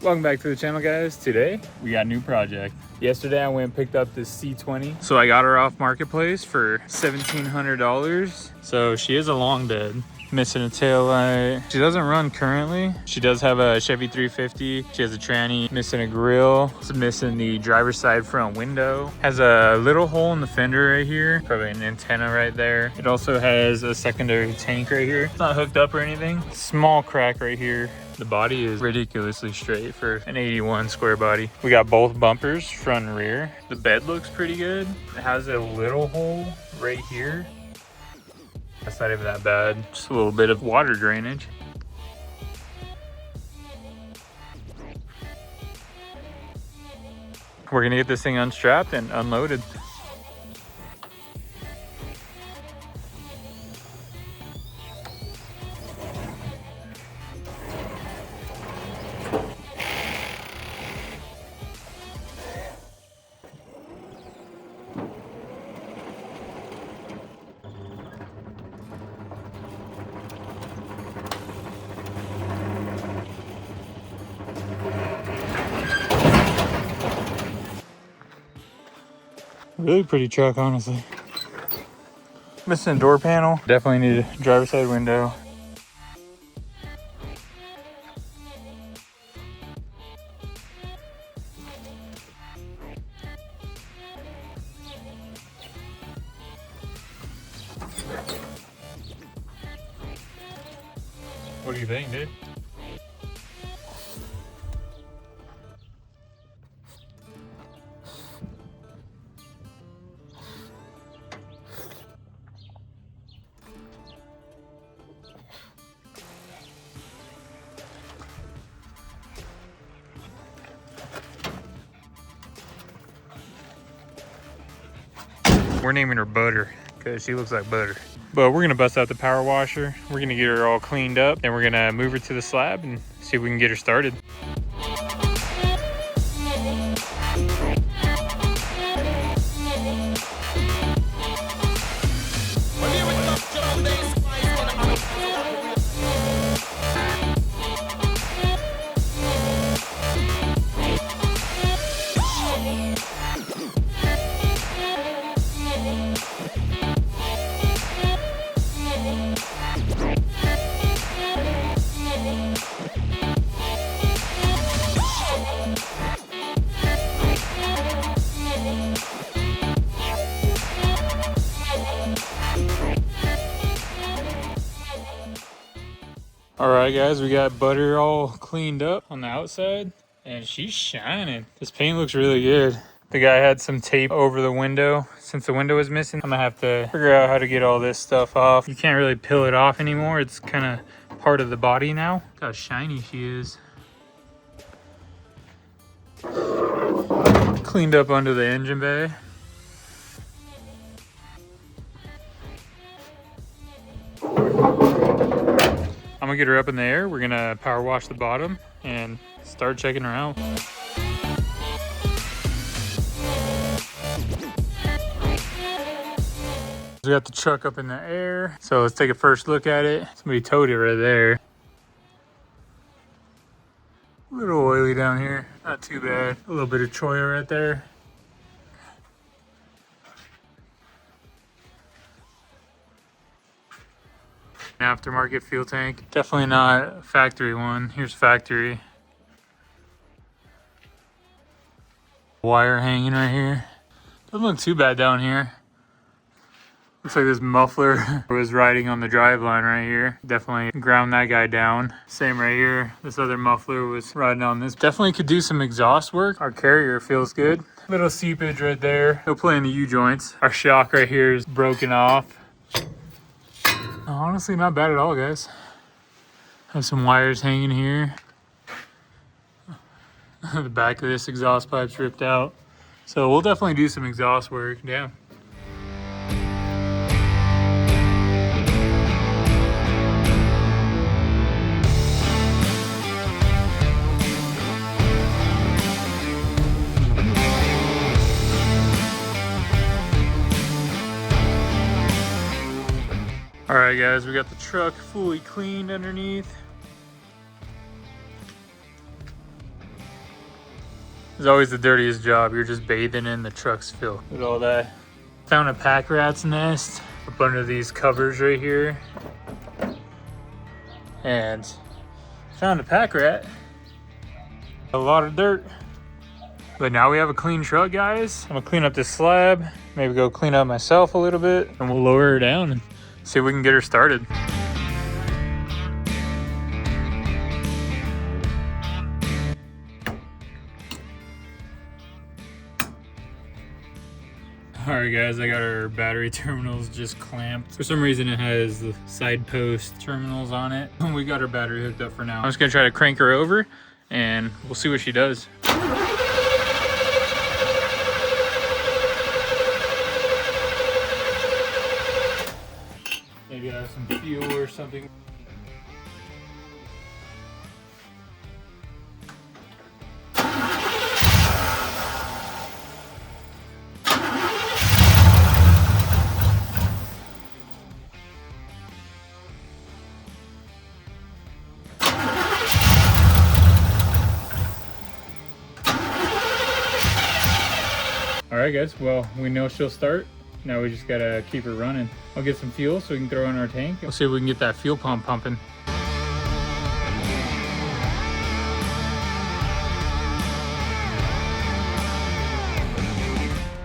Welcome back to the channel, guys. Today we got a new project. Yesterday I went and picked up this C20. So I got her off Marketplace for $1,700. So she is a long bed. Missing a tail light. She doesn't run currently. She does have a Chevy 350. She has a tranny. Missing a grill. It's missing the driver's side front window. Has a little hole in the fender right here. Probably an antenna right there. It also has a secondary tank right here. It's not hooked up or anything. Small crack right here. The body is ridiculously straight for an 81 square body. We got both bumpers, front and rear. The bed looks pretty good. It has a little hole right here. That's not even that bad. Just a little bit of water drainage. We're gonna get this thing unstrapped and unloaded. Really pretty truck, honestly. Missing a door panel. Definitely need a driver's side window. What do you think, dude? We're naming her Butter because she looks like butter. But we're gonna bust out the power washer. We're gonna get her all cleaned up and we're gonna move her to the slab and see if we can get her started. All right, guys, we got Butter all cleaned up on the outside and she's shining. This paint looks really good. The guy had some tape over the window. Since the window was missing, I'm gonna have to figure out how to get all this stuff off. You can't really peel it off anymore. It's kind of part of the body now. Look how shiny she is. Cleaned up under the engine bay. I'm gonna get her up in the air. We're gonna power wash the bottom and start checking her out. We got the truck up in the air. So let's take a first look at it. Somebody towed it right there. A little oily down here, not too bad. A little bit of choya right there. Aftermarket fuel tank. Definitely not factory one. Here's factory. Wire hanging right here. Doesn't look too bad down here. Looks like this muffler was riding on the drive line right here. Definitely ground that guy down. Same right here. This other muffler was riding on this. Definitely could do some exhaust work. Our carrier feels good. Little seepage right there. No play in the U-joints. Our shock right here is broken off. Honestly, not bad at all, guys. Have some wires hanging here. The back of this exhaust pipe's ripped out. So we'll definitely do some exhaust work, yeah. All right, guys, we got the truck fully cleaned underneath. It's always the dirtiest job. You're just bathing in the truck's filth. Look at all that. Found a pack rat's nest up under these covers right here. And found a pack rat. A lot of dirt. But now we have a clean truck, guys. I'm gonna clean up this slab. Maybe go clean up myself a little bit. And we'll lower her down and see if we can get her started. Alright guys, I got our battery terminals just clamped. For some reason it has the side post terminals on it. We got our battery hooked up for now. I'm just gonna try to crank her over and we'll see what she does. Maybe have some fuel or something. Alright guys, well, we know she'll start. Now we just gotta keep her running. I'll get some fuel so we can throw in our tank. We'll see if we can get that fuel pump pumping.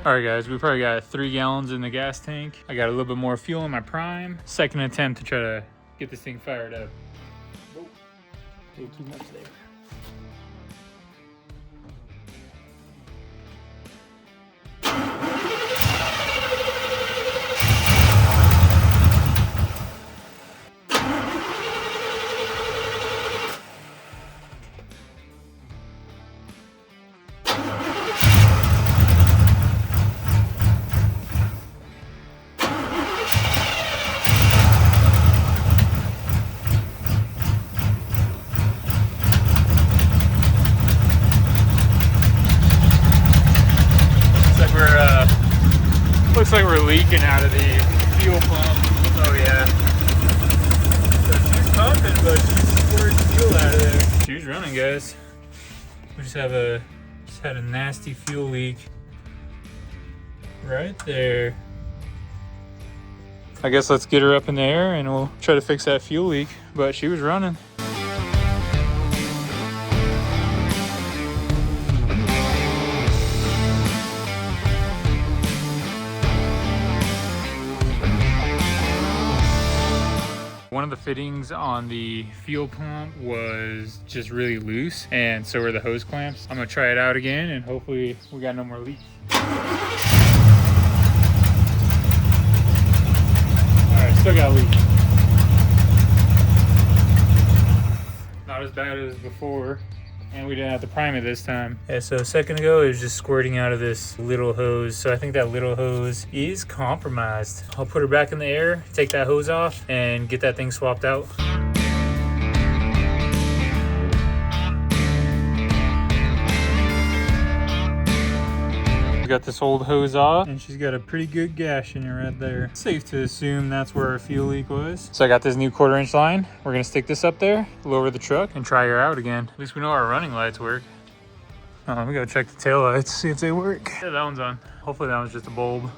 Alright guys, we probably got 3 gallons in the gas tank. I got a little bit more fuel in my prime. Second attempt to try to get this thing fired up. Whoa, a little too much there. Looks like we're leaking out of the fuel pump. Oh yeah. So she's pumping, but she's squirting fuel out of there. She's running, guys. We just had a nasty fuel leak right there. I guess let's get her up in the air and we'll try to fix that fuel leak. But she was running. One of the fittings on the fuel pump was just really loose, and so were the hose clamps. I'm gonna try it out again and hopefully we got no more leaks. Alright, still got a leak. Not as bad as before. And we didn't have to prime it this time. Yeah, so a second ago it was just squirting out of this little hose. So I think that little hose is compromised. I'll put her back in the air, take that hose off, and get that thing swapped out. We got this old hose off, and she's got a pretty good gash in her right there. Safe to assume that's where our fuel leak was. So I got this new 1/4-inch line. We're gonna stick this up there, lower the truck, and try her out again. At least we know our running lights work. We gotta check the tail lights, see if they work. Yeah, that one's on. Hopefully that one's just a bulb.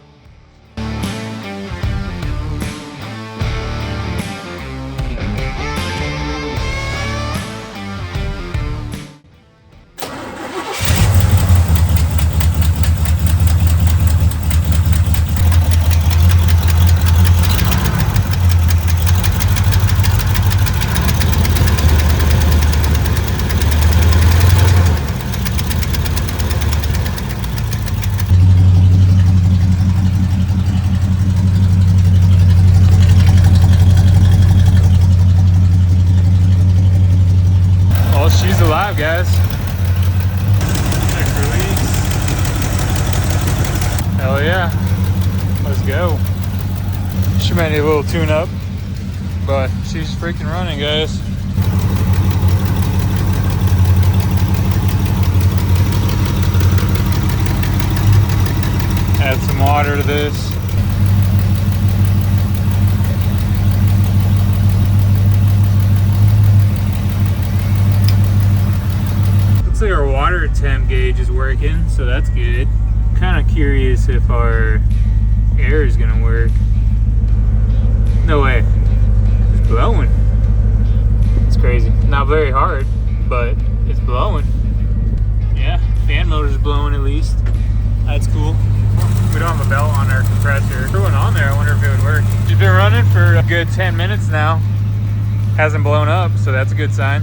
She's alive, guys. Next release. Hell yeah. Let's go. She might need a little tune up, but she's freaking running, guys. Add some water to this. Looks like our water temp gauge is working, so that's good. Kind of curious if our air is gonna work. No way. It's blowing. It's crazy. Not very hard, but it's blowing. Yeah, fan motor's blowing at least. That's cool. We don't have a belt on our compressor. Throw it on there, I wonder if it would work. It's been running for a good 10 minutes now. Hasn't blown up, so that's a good sign.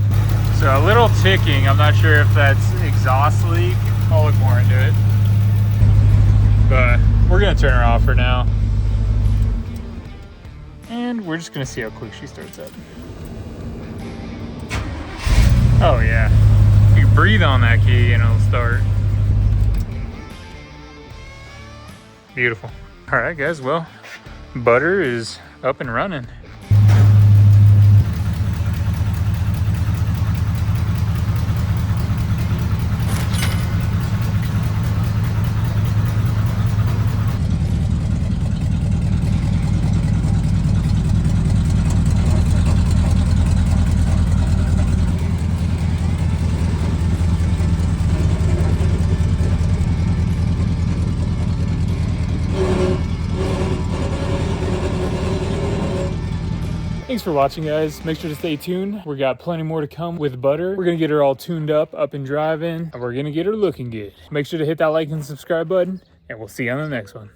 So a little ticking. I'm not sure if that's exhaust leak. I'll look more into it. But we're gonna turn her off for now. And we're just gonna see how quick she starts up. Oh yeah. You breathe on that key and it'll start. Beautiful. All right, guys, well, butter is up and running. Thanks for watching, guys. Make sure to stay tuned. We got plenty more to come with butter. We're gonna get her all tuned up and driving, and we're gonna get her looking good. Make sure to hit that like and subscribe button, and we'll see you on the next one.